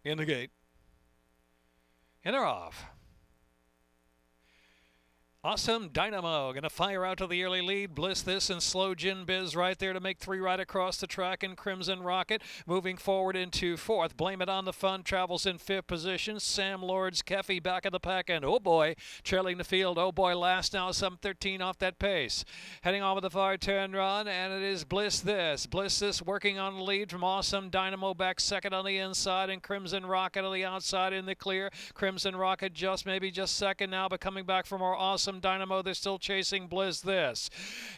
in the gate. And they're off. Awesome Dynamo going to fire out to the early lead. Bliss This and Slow Gin Biz right there to make three right across the track. And Crimson Rocket moving forward into fourth. Blame It on the Fun travels in fifth position. Sam Lords Keffy back of the pack. And oh boy, trailing the field. Oh boy, last now some 13 off that pace. Heading on with the far turn run. And it is Bliss This. Bliss This working on the lead from Awesome Dynamo back second on the inside. And Crimson Rocket on the outside in the clear. Crimson Rocket maybe just second now, but coming back for more Awesome Dynamo. They're still chasing Bliss This.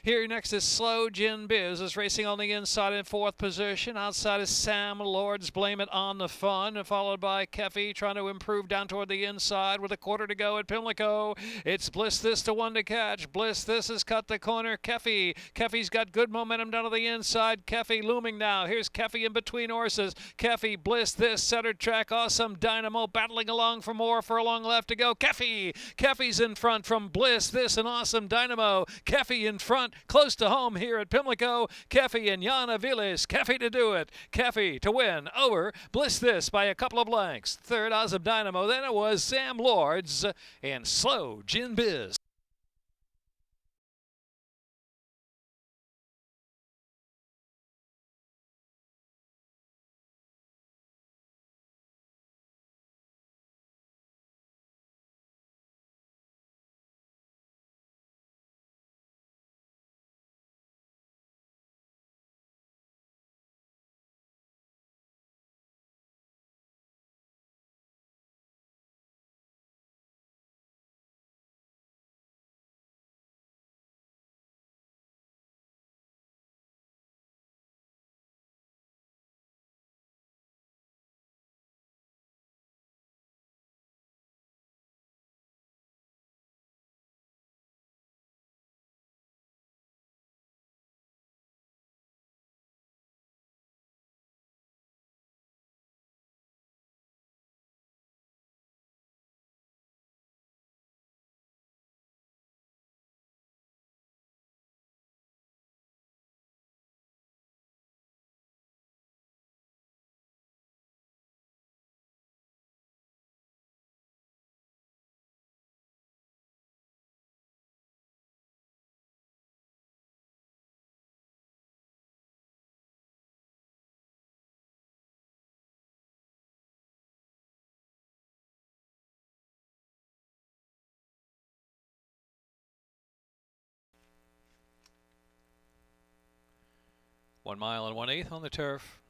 Here next is Slow Gin Biz is racing on the inside in fourth position. Outside is Sam Lords, Blame It on the Fun, followed by Keffy trying to improve down toward the inside with a quarter to go at Pimlico. It's Bliss This to one to catch. Bliss This has cut the corner. Keffy's got good momentum down to the inside. Keffy looming now. Here's Keffy in between horses. Keffy, Bliss This, center track, Awesome Dynamo battling along for more for a long left to go. Keffy's in front from Bliss This and Awesome Dynamo. Keffy in front, close to home here at Pimlico. Keffy and Yana Vilis. Keffy to do it. Keffy to win over Bliss This by a couple of lengths. Third, Awesome Dynamo. Then it was Sam Lords and Slow Gin Biz. One mile and 1/8 on the turf.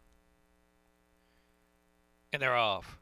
And they're off.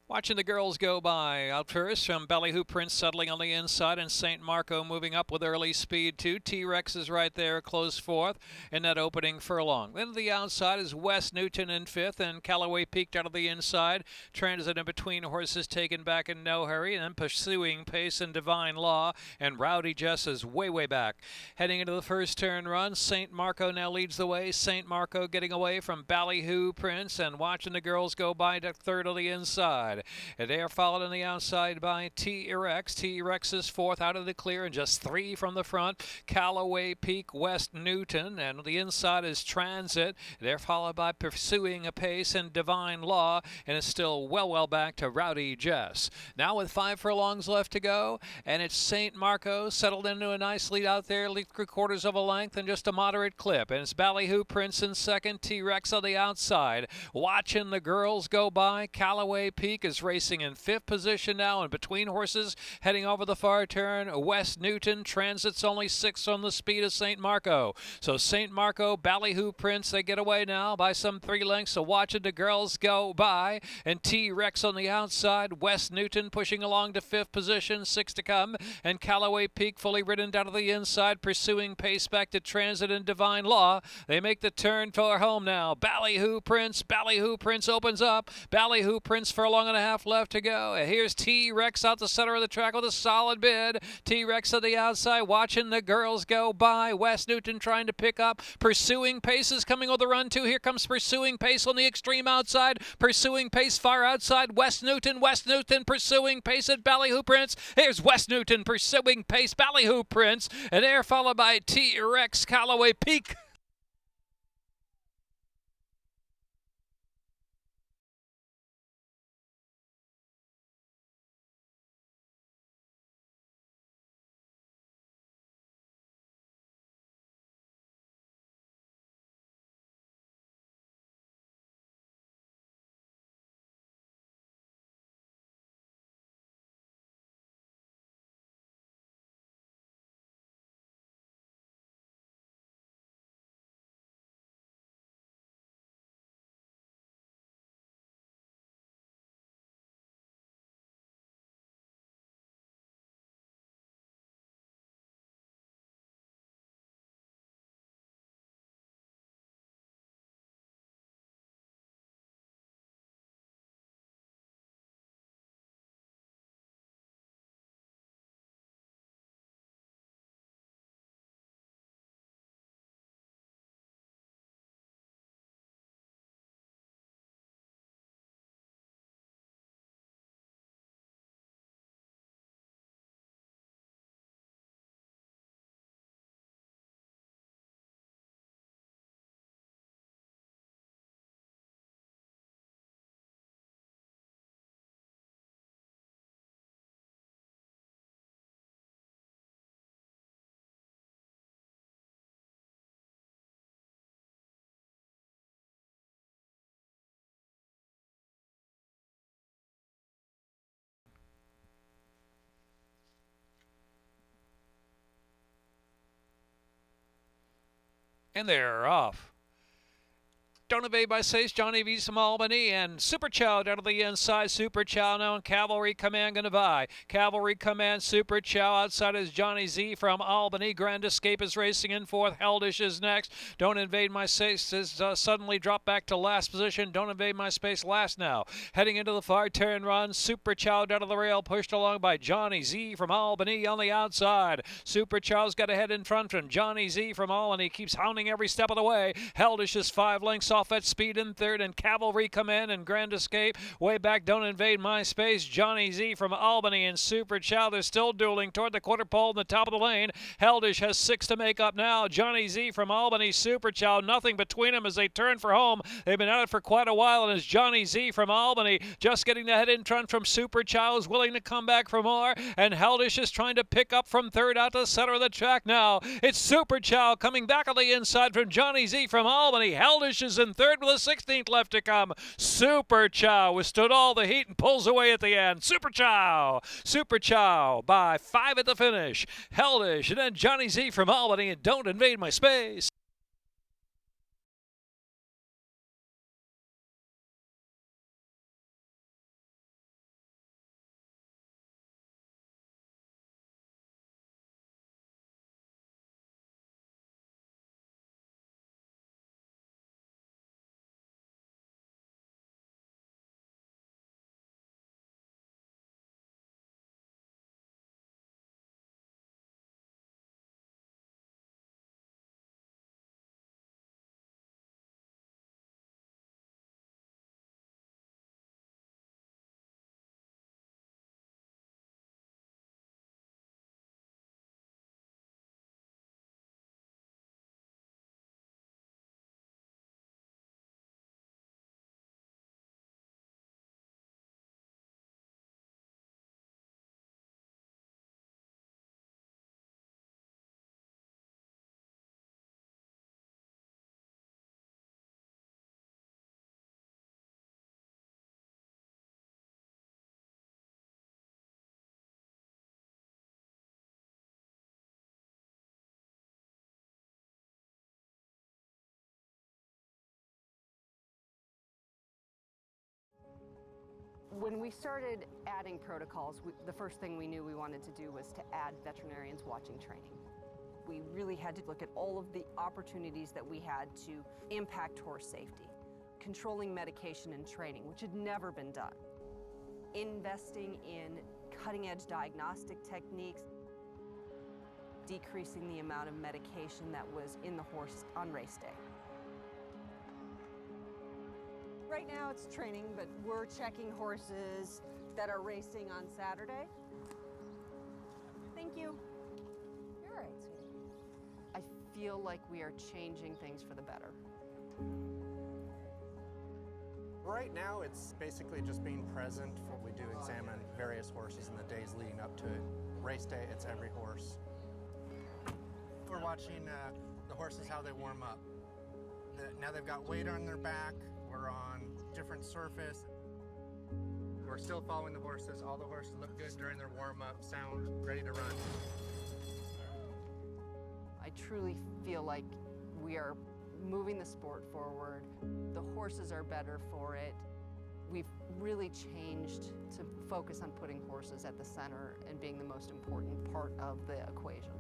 Watching the girls go by. Out first from Ballyhoo Prince settling on the inside, and St. Marco moving up with early speed too. T-Rex is right there, close fourth in that opening furlong. Then to the outside is West Newton in fifth, and Callaway peaked out of the inside. Transit in between horses taken back in no hurry, and then Pursuing Pace and Divine Law, and Rowdy Jess is way back. Heading into the first turn run, St. Marco now leads the way. St. Marco getting away from Ballyhoo Prince, and watching the girls go by to third on the inside. And they are followed on the outside by T-Rex. T-Rex is fourth out of the clear and just three from the front. Callaway Peak, West Newton, and on the inside is Transit. They're followed by Pursuing a Pace and Divine Law, and it's still well back to Rowdy Jess. Now with 5 furlongs left to go, and it's St. Marco settled into a nice lead out there, lead 3/4 of a length and just a moderate clip. And it's Ballyhoo Prince in second, T-Rex on the outside. Watching the girls go by, Callaway Peak is racing in fifth position now, and between horses heading over the far turn, West Newton. Transit's only 6 on the speed of St. Marco. So St. Marco, Ballyhoo Prince, they get away now by some 3 lengths. So watching the girls go by, and T-Rex on the outside. West Newton pushing along to fifth position, 6 to come, and Callaway Peak fully ridden down to the inside. Pursuing Pace back to Transit and Divine Law. They make the turn for home now. Ballyhoo Prince opens up. Ballyhoo Prince for a long and a half left to go. Here's T-Rex out the center of the track with a solid bid. T-Rex on the outside, watching the girls go by. West Newton trying to pick up. Pursuing Pace is coming with a run too. Here comes Pursuing Pace on the extreme outside. Pursuing Pace far outside. West Newton, Pursuing Pace at Ballyhoo Prince. Here's West Newton, Pursuing Pace, Ballyhoo Prince, and they're followed by T-Rex, Callaway Peak. And they're off. Don't Evade by Sace, Johnny V's from Albany, and Super Chow down to the inside. Super Chow now, and Cavalry Command going to vie. Cavalry Command, Super Chow outside is Johnny Z from Albany. Grand Escape is racing in fourth. Heldish is next. Don't Invade My Space has suddenly dropped back to last position. Don't Invade My Space last now. Heading into the far turn run, Super Chow down to the rail, pushed along by Johnny Z from Albany on the outside. Super Chow's got a head in front, and Johnny Z from Albany keeps hounding every step of the way. Heldish is 5 lengths off at speed in third, and Cavalry Command and Grand Escape way back. Don't Invade My Space, Johnny Z from Albany, and Super Chow. They're still dueling toward the quarter pole in the top of the lane. Heldish has 6 to make up now. Johnny Z from Albany, Super Chow, nothing between them as they turn for home. They've been at it for quite a while, and as Johnny Z from Albany just getting the head in front from Super Chow, is willing to come back for more, and Heldish is trying to pick up from third out to the center of the track now. It's Super Chow coming back on the inside from Johnny Z from Albany. Heldish is in third with a 16th left to come. Super Chow withstood all the heat and pulls away at the end. Super Chow by 5 at the finish. Heldish and then Johnny Z from Albany and Don't Invade My Space. When we started adding protocols, the first thing we knew we wanted to do was to add veterinarians watching training. We really had to look at all of the opportunities that we had to impact horse safety, controlling medication and training, which had never been done, investing in cutting-edge diagnostic techniques, decreasing the amount of medication that was in the horse on race day. Right now it's training, but we're checking horses that are racing on Saturday. Thank you. You're all right, sweetie. I feel like we are changing things for the better. Right now it's basically just being present. We do examine various horses in the days leading up to it. Race day, it's every horse. We're watching the horses, how they warm up. Now they've got weight on their back. We're on different surface. We're still following the horses. All the horses look good during their warm-up, sound, ready to run. I truly feel like we are moving the sport forward. The horses are better for it. We've really changed to focus on putting horses at the center and being the most important part of the equation.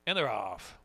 And they're off.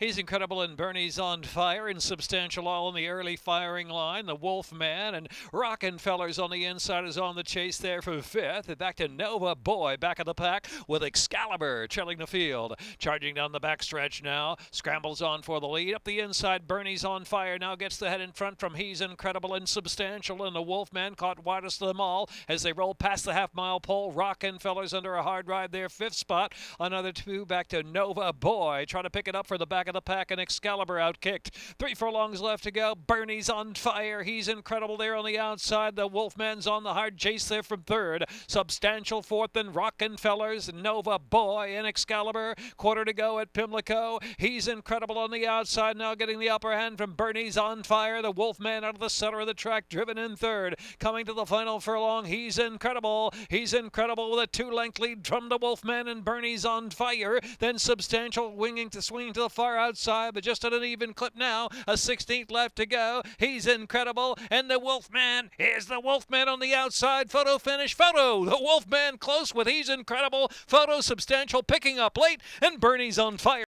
He's incredible, and Bernie's on fire, and Substantial all in the early firing line. The Wolfman and Rockenfeller's on the inside is on the chase there for fifth. And back to Nova Boy back of the pack with Excalibur trailing the field. Charging down the backstretch now. Scrambles on for the lead. Up the inside, Bernie's on fire. Now gets the head in front from He's Incredible and Substantial. And the Wolfman caught widest of them all as they roll past the half-mile pole. Rockenfeller's under a hard ride there. Fifth spot. Another two back to Nova Boy. Trying to pick it up for the back of the pack, and Excalibur outkicked. 3 furlongs left to go. Bernie's on fire. He's Incredible there on the outside. The Wolfman's on the hard chase there from third. Substantial fourth, and Rockenfeller's, Nova Boy, and Excalibur. Quarter to go at Pimlico. He's Incredible on the outside now, getting the upper hand from Bernie's on fire. The Wolfman out of the center of the track, driven in third. Coming to the final furlong, He's Incredible. He's Incredible with a 2-length lead from the Wolfman, and Bernie's on fire. Then Substantial swinging to the far outside, but just at an even clip now. A 16th left to go. He's Incredible, and the Wolfman is the Wolfman on the outside. Photo finish. Photo. The Wolfman close with He's Incredible. Photo Substantial picking up late, and Bernie's on fire.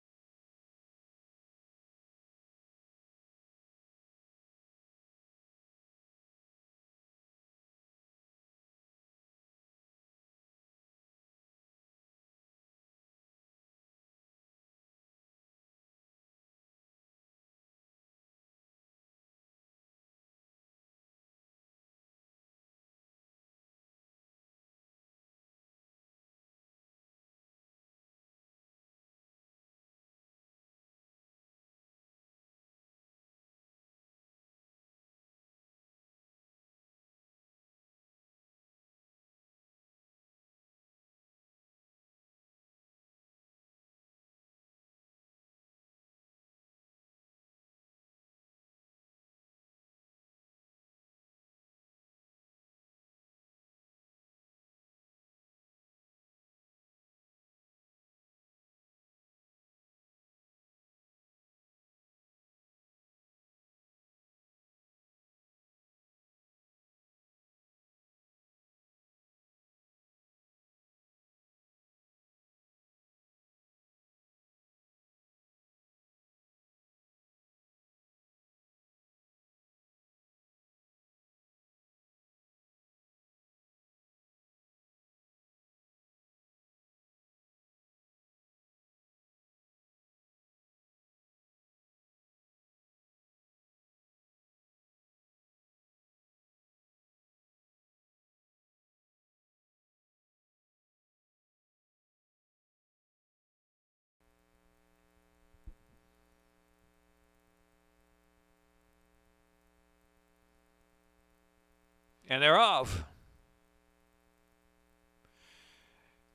And they're off.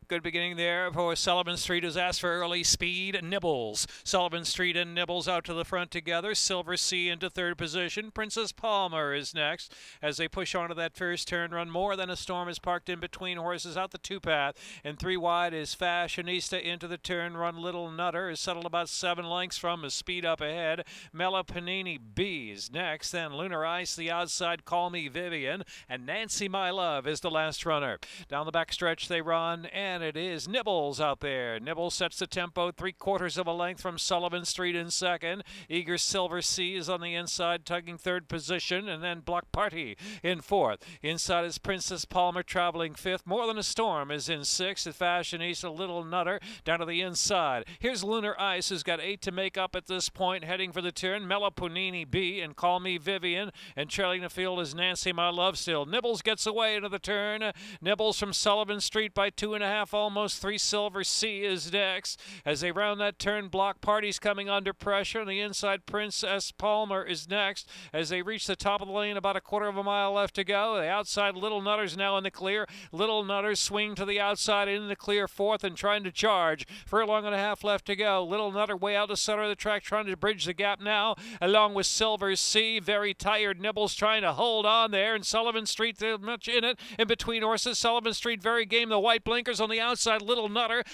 Good beginning there for Sullivan Street, who's asked for early speed. Nibbles. Sullivan Street and Nibbles out to the front together. Silver Sea into third position. Princess Palmer is next as they push onto that first turn run. More Than a Storm is parked in between horses out the two-path. And 3 wide is Fashionista into the turn run. Little Nutter is settled about 7 lengths from his speed up ahead. Melapanini B is next. Then Lunar Ice, the outside, Call Me Vivian. And Nancy My Love is the last runner. Down the back stretch they run, and it is Nibbles out there. Nibbles sets the tempo, 3/4 of a length from Sullivan Street in second. Eager Silver Sea is on the inside, tugging third position, and then Block Party in fourth. Inside is Princess Palmer traveling fifth. More Than a Storm is in sixth. Fashionista, Little Nutter down to the inside. Here's Lunar Ice, who's got 8 to make up at this point, heading for the turn. Melapanini B and Call Me Vivian, and trailing the field is Nancy My Love still. Nibbles gets away into the turn. Nibbles from Sullivan Street by 2.5, almost 3. Silver Sea is next. As they round that turn, Block Party's coming under pressure. On the inside, Princess Palmer is next. As they reach the top of the lane, about 1/4 of a mile left to go. The outside, Little Nutter's now in the clear. Little Nutter's swing to the outside in the clear fourth and trying to charge. Furlong and a half left to go. Little Nutter way out the center of the track, trying to bridge the gap now, along with Silver Sea. Very tired. Nibbles trying to hold on there, and Sullivan Street, there's much in it in between horses. Sullivan Street very game. The white blinkers on the outside. Little Nutter,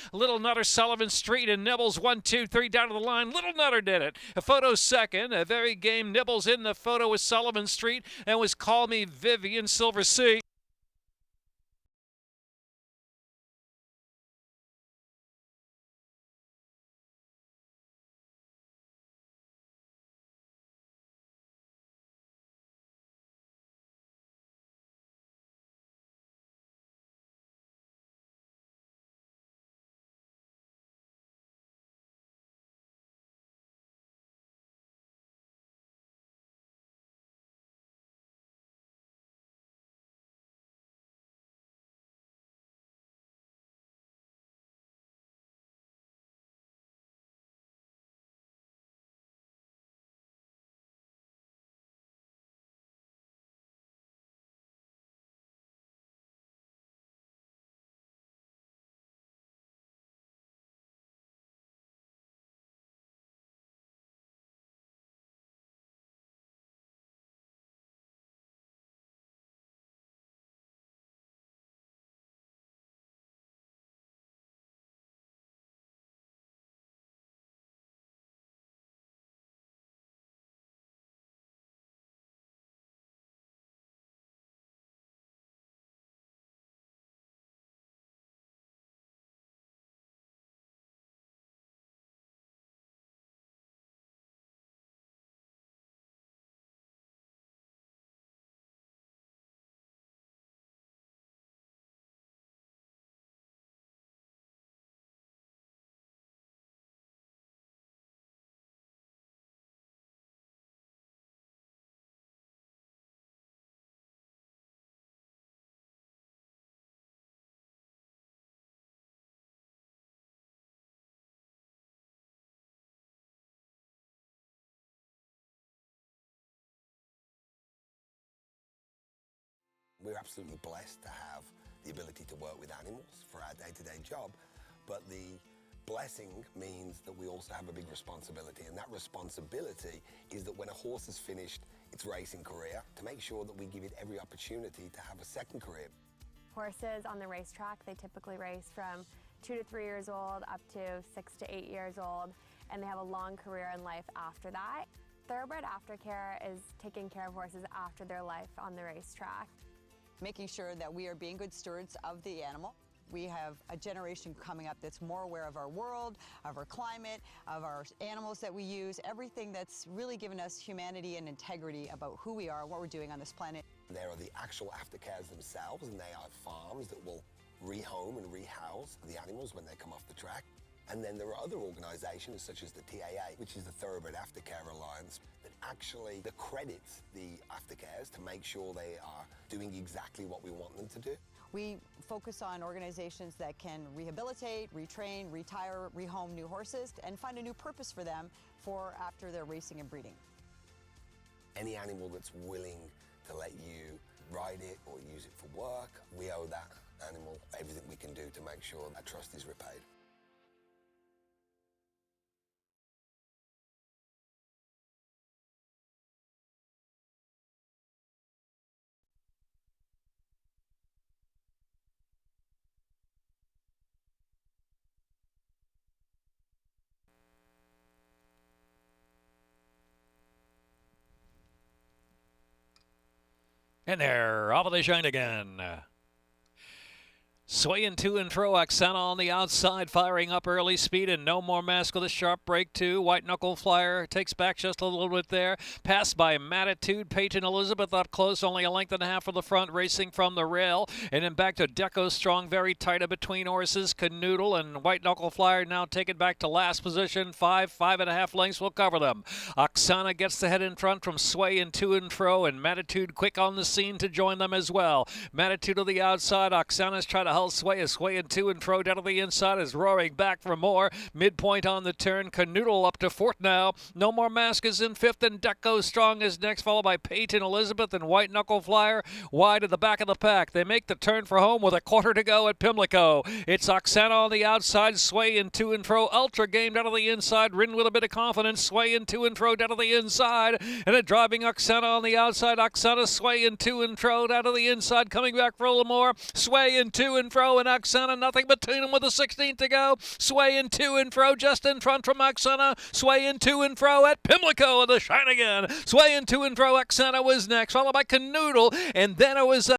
Sullivan Street, and Nibbles 1, 2, 3 down to the line. Little Nutter did it. A photo second. A very game. Nibbles in the photo with Sullivan Street, and was Call Me Vivian. Silver Sea. We're absolutely blessed to have the ability to work with animals for our day-to-day job, but the blessing means that we also have a big responsibility, and that responsibility is that when a horse has finished its racing career, to make sure that we give it every opportunity to have a second career. Horses on the racetrack, they typically race from 2 to 3 years old up to 6 to 8 years old, and they have a long career in life after that. Thoroughbred aftercare is taking care of horses after their life on the racetrack. Making sure that we are being good stewards of the animal. We have a generation coming up that's more aware of our world, of our climate, of our animals that we use, everything that's really given us humanity and integrity about who we are and what we're doing on this planet. There are the actual aftercares themselves, and they are farms that will rehome and rehouse the animals when they come off the track. And then there are other organisations such as the TAA, which is the Thoroughbred Aftercare Alliance, that actually accredits the aftercares to make sure they are doing exactly what we want them to do. We focus on organizations that can rehabilitate, retrain, retire, rehome new horses, and find a new purpose for them for after their racing and breeding. Any animal that's willing to let you ride it or use it for work, we owe that animal everything we can do to make sure that trust is repaid. And there, off they shine again. Swaying to and fro, Oksana on the outside, firing up early speed, and No More Mask with a sharp break too. White Knuckle Flyer takes back just a little bit there. Passed by Matitude, Peyton Elizabeth up close, only a length and a half for the front, racing from the rail. And then back to Deco Strong, very tight in between horses. Canoodle and White Knuckle Flyer now taken back to last position. 5.5 lengths will cover them. Oksana gets the head in front from Swaying to and fro, and Matitude quick on the scene to join them as well. Matitude on the outside, Oksana's trying to Sway is swaying to and fro down to the inside, is roaring back for more. Midpoint on the turn. Canoodle up to fourth now. No More Mask is in fifth, and Deco Strong is next, followed by Peyton Elizabeth and White Knuckle Flyer wide at the back of the pack. They make the turn for home with a quarter to go at Pimlico. It's Oksana on the outside, swaying to and fro. Ultra game down to the inside, ridden with a bit of confidence, swaying to and fro down to the inside, and a driving Oksana on the outside. Oksana swaying to and fro down to the inside, coming back for a little more, swaying to and fro, and Oksana nothing between them with a 16th to go, swaying to and fro just in front from Oksana, swaying to and fro at Pimlico of the shine again, swaying to and fro. Oksana was next, followed by Canoodle, and then it was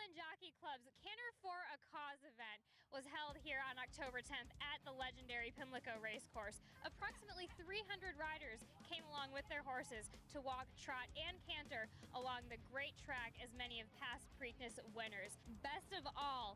Maryland Jockey Club's Canter for a Cause event was held here on October 10th at the legendary Pimlico Racecourse. Approximately 300 riders came along with their horses to walk, trot, and canter along the great track as many of past Preakness winners. Best of all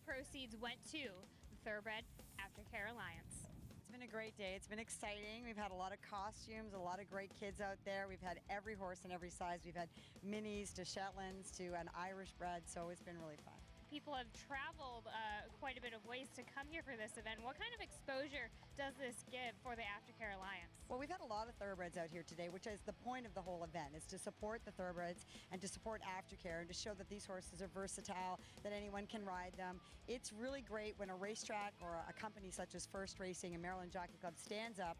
proceeds went to the Thoroughbred Aftercare Alliance. It's been a great day. It's been exciting. We've had a lot of costumes, a lot of great kids out there. We've had every horse in every size. We've had minis to Shetlands to an Irish bred, so it's been really fun. People have traveled quite a bit of ways to come here for this event. What kind of exposure does this give for the Aftercare Alliance? Well, we've had a lot of thoroughbreds out here today, which is the point of the whole event, is to support the thoroughbreds and to support Aftercare and to show that these horses are versatile, that anyone can ride them. It's really great when a racetrack or a company such as First Racing and Maryland Jockey Club stands up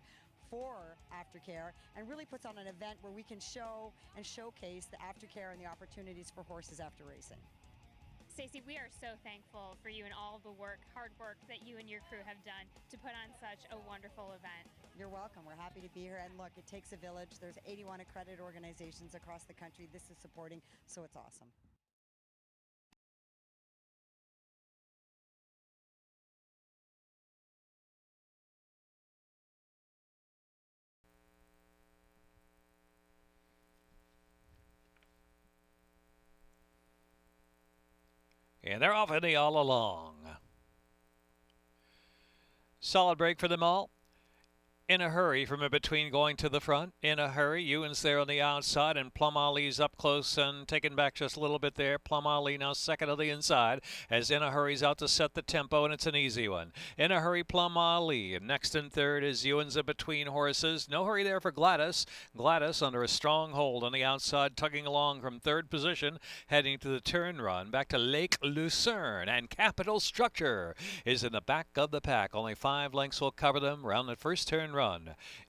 for Aftercare and really puts on an event where we can show and showcase the Aftercare and the opportunities for horses after racing. Stacey, we are so thankful for you and all of the hard work that you and your crew have done to put on such a wonderful event. You're welcome. We're happy to be here. And look, it takes a village. There's 81 accredited organizations across the country. This is supporting, so it's awesome. And they're off in the all along. Solid break for them all. In a hurry from in between going to the front. In a hurry. Ewan's there on the outside, and Plum Ali's up close and taken back just a little bit there. Plum Ali now second on the inside as In a Hurry's out to set the tempo, and it's an easy one. In a hurry, Plum Ali. Next and third is Ewan's in between horses. No hurry there for Gladys. Gladys under a strong hold on the outside, tugging along from third position, heading to the turn run. Back to Lake Lucerne, and Capital Structure is in the back of the pack. Only 5 lengths will cover them around the first turn run.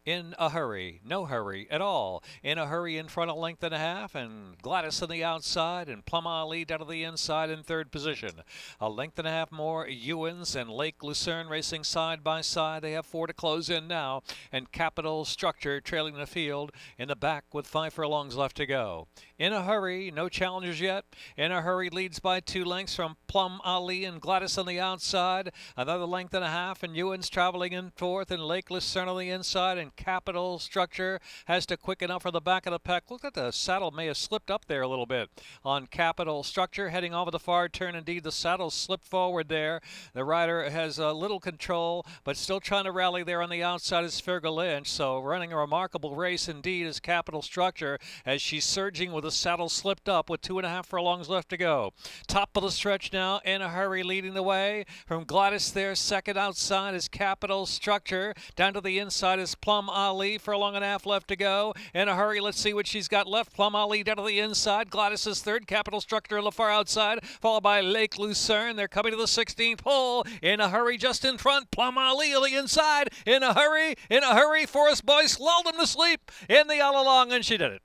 In a hurry, no hurry at all. In a hurry in front, a length and a half, and Gladys on the outside, and Plum Ali down to the inside in third position. A length and a half more, Ewan's and Lake Lucerne racing side by side. They have 4 to close in now, and Capital Structure trailing the field in the back with 5 furlongs left to go. In a hurry, no challengers yet. In a hurry leads by 2 lengths from Plum Ali and Gladys on the outside. Another length and a half, and Ewan's traveling in fourth, and Lake Lucerne on the inside, and Capital Structure has to quicken up for the back of the pack. Look at the saddle may have slipped up there a little bit on Capital Structure, heading over the far turn. Indeed, the saddle slipped forward there. The rider has a little control, but still trying to rally there on the outside is Fergal Lynch. So running a remarkable race indeed is Capital Structure as she's surging with the saddle slipped up with 2.5 furlongs left to go. Top of the stretch now, In a Hurry leading the way from Gladys there. Second outside is Capital Structure. Down to the inside is Plum Ali. Furlong and a half left to go. In a hurry, let's see what she's got left. Plum Ali down to the inside. Gladys is third. Capital Structure on the far outside, followed by Lake Lucerne. They're coming to the 16th hole. In a hurry, just in front. Plum Ali on the inside. In a hurry. Forest Boys lulled them to sleep in the all along, and she did it.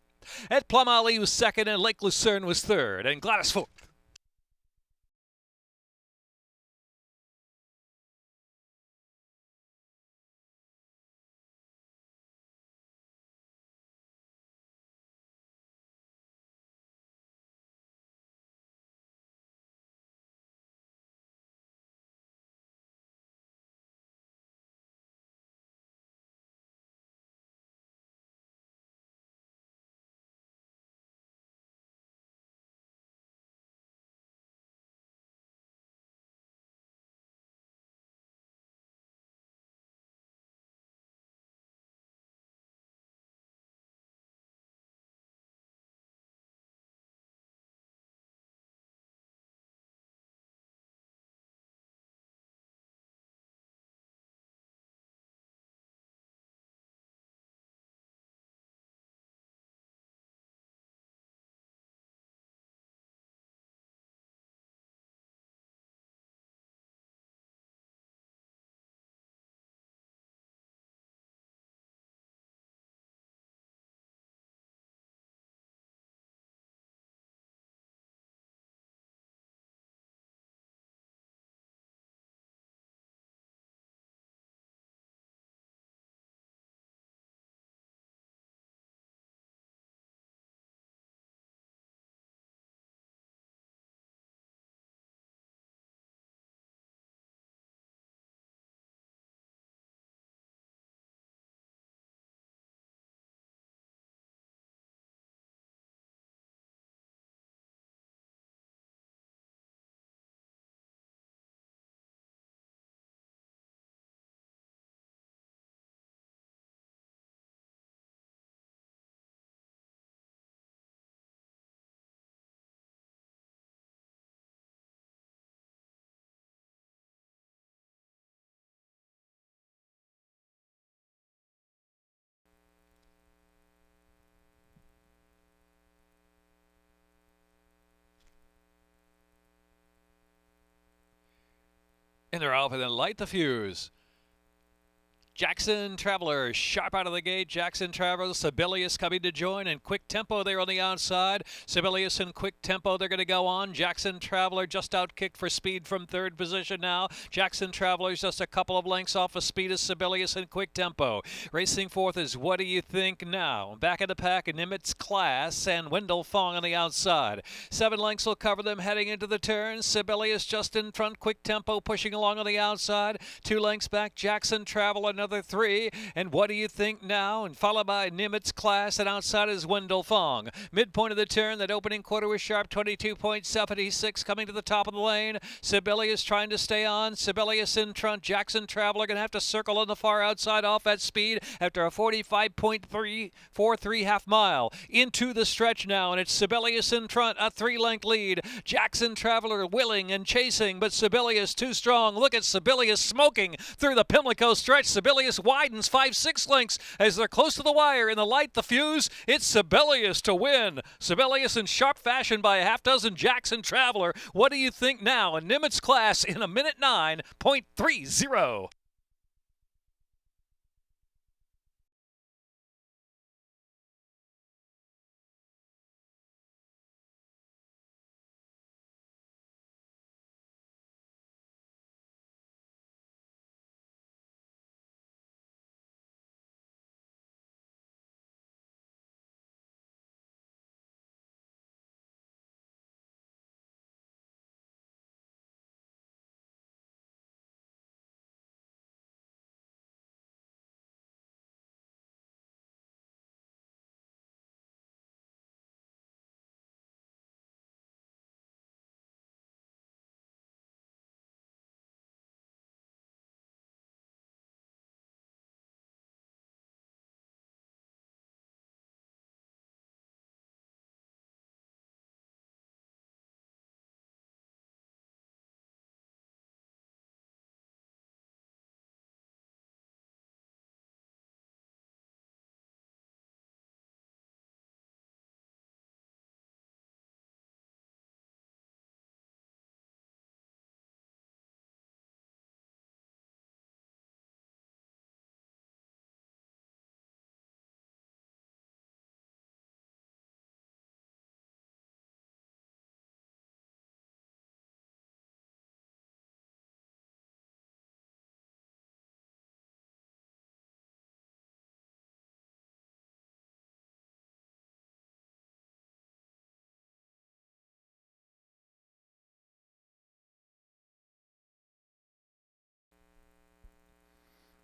At Plum Ali was second, and Lake Lucerne was third, and Gladys fourth. And they're off and then light the fuse. Jackson Traveler sharp out of the gate. Jackson Traveler, Sibelius coming to join, and Quick Tempo there on the outside. Sibelius and Quick Tempo, they're going to go on. Jackson Traveler just outkicked for speed from third position now. Jackson Traveler's just a couple of lengths off of speed as Sibelius and Quick Tempo. Racing fourth is What Do You Think Now? Back of the pack, Nimitz Class and Wendell Fong on the outside. 7 lengths will cover them heading into the turn. Sibelius just in front. Quick Tempo pushing along on the outside. 2 lengths back, Jackson Traveler, another 3, and What Do You Think Now? And followed by Nimitz Class, and outside is Wendell Fong. Midpoint of the turn, that opening quarter was sharp, 22.76 coming to the top of the lane. Sibelius trying to stay on. Sibelius in front. Jackson Traveler going to have to circle on the far outside off at speed after a 45.343 half mile. Into the stretch now, and it's Sibelius in front, a 3-length lead. Jackson Traveler willing and chasing, but Sibelius too strong. Look at Sibelius smoking through the Pimlico stretch. Sibelius widens 5-6 lengths as they're close to the wire. In the light, the fuse, it's Sibelius to win. Sibelius in sharp fashion by a half dozen. Jackson Traveler, What Do You Think Now? And Nimitz Class in a minute 9.30.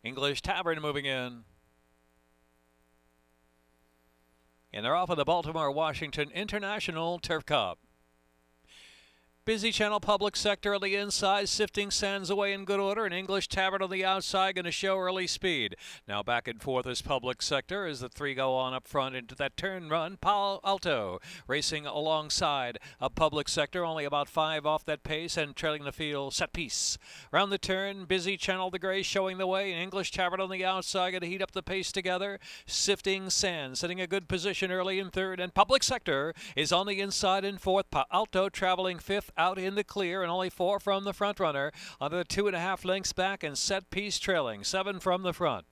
English Tavern moving in. And they're off of the Baltimore-Washington International Turf Cup. Busy Channel Public Sector on the inside, Sifting Sands away in good order, and English Tavern on the outside going to show early speed. Now back and forth is Public Sector as the 3 go on up front into that turn run. Palo Alto racing alongside a Public Sector, only about 5 off that pace and trailing the field. Set piece. Round the turn, Busy Channel the Gray showing the way, and English Tavern on the outside going to heat up the pace together. Sifting Sands setting a good position early in third, and Public Sector is on the inside in fourth. Palo Alto traveling fifth, out in the clear, and only 4 from the front runner. Another 2.5 lengths back, and Set Piece trailing 7 from the front.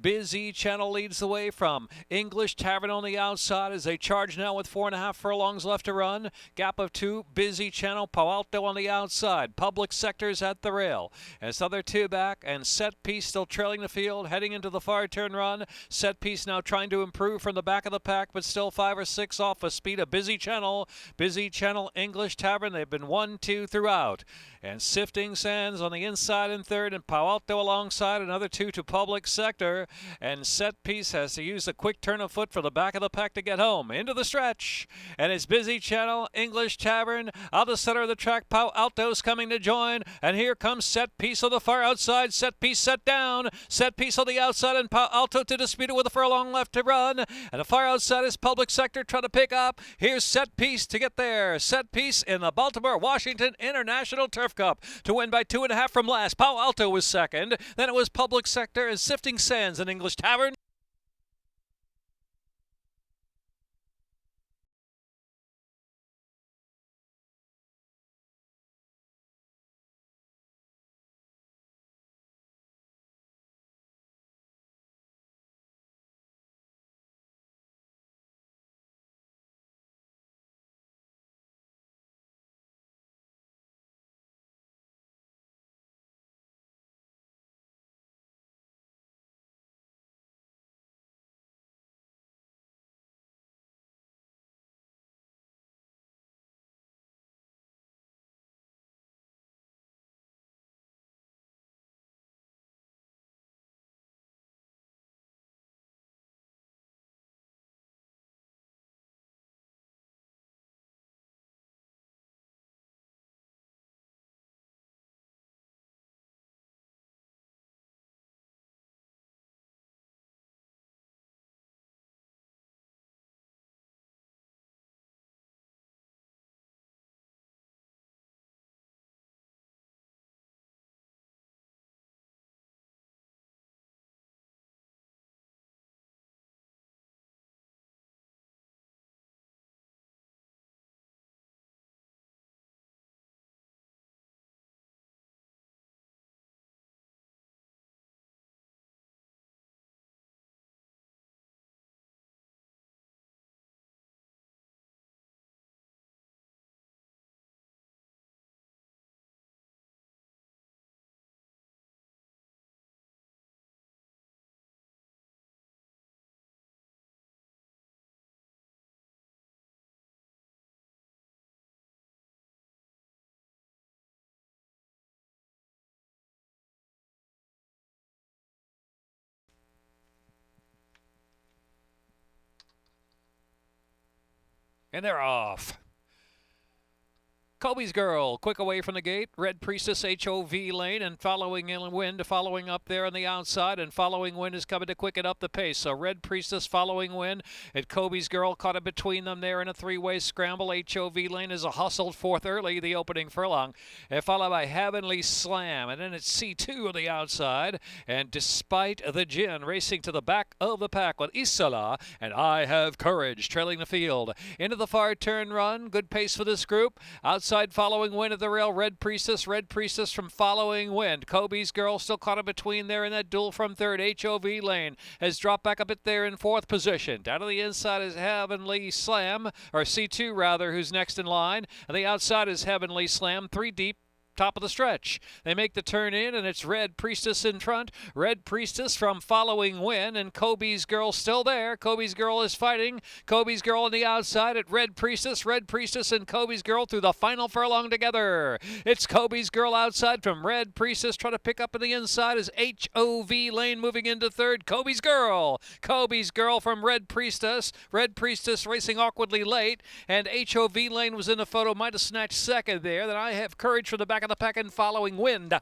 Busy Channel leads the way from English Tavern on the outside as they charge now with 4.5 furlongs left to run. Gap of 2, Busy Channel, Palo Alto on the outside. Public Sector's at the rail. As other 2 back, and Set Piece still trailing the field, heading into the far turn run. Set Piece now trying to improve from the back of the pack, but still 5 or 6 off the speed of Busy Channel. Busy Channel, English Tavern, they've been 1-2 throughout. And Sifting Sands on the inside in third, and Palo Alto alongside, another 2 to Public Sector. And Set Piece has to use a quick turn of foot for the back of the pack to get home. Into the stretch. And it's Busy Channel, English Tavern, out the center of the track. Palo Alto's coming to join. And here comes Set Piece on the far outside. Set Piece set down. Set Piece on the outside, and Palo Alto to dispute it with a furlong left to run. And the far outside is Public Sector trying to pick up. Here's Set Piece to get there. Set Piece in the Baltimore-Washington International Turf Cup to win by 2.5 from last. Palo Alto was second. Then it was Public Sector and Sifting Sands and English Tavern. And they're off. Kobe's Girl, quick away from the gate. Red Priestess, HOV lane, and following in Wind, following up there on the outside, and Following Wind is coming to quicken up the pace. So Red Priestess, Following Wind, and Kobe's Girl caught it between them there in a three-way scramble. HOV lane is a hustled fourth early, the opening furlong, and followed by Heavenly Slam, and then it's C2 on the outside. And Despite the Gin racing to the back of the pack with Isola and I Have Courage trailing the field. Into the far turn run, good pace for this group. Outside Following Wind at the rail, Red Priestess from Following Wind. Kobe's Girl still caught it between there in that duel from third. HOV lane has dropped back a bit there in fourth position. Down to the inside is Heavenly Slam, or C2 rather, who's next in line. And the outside is Heavenly Slam, three deep. Top of the stretch. They make the turn in, and it's Red Priestess in front. Red Priestess from Following Wind, and Kobe's Girl still there. Kobe's Girl is fighting. Kobe's Girl on the outside at Red Priestess and Kobe's Girl through the final furlong together. It's Kobe's Girl outside from Red Priestess. Trying to pick up on the inside is HOV lane moving into third. Kobe's Girl from Red Priestess racing awkwardly late, and HOV lane was in the photo, might have snatched second there. Then I Have Courage from the back of the pack and Following Wind.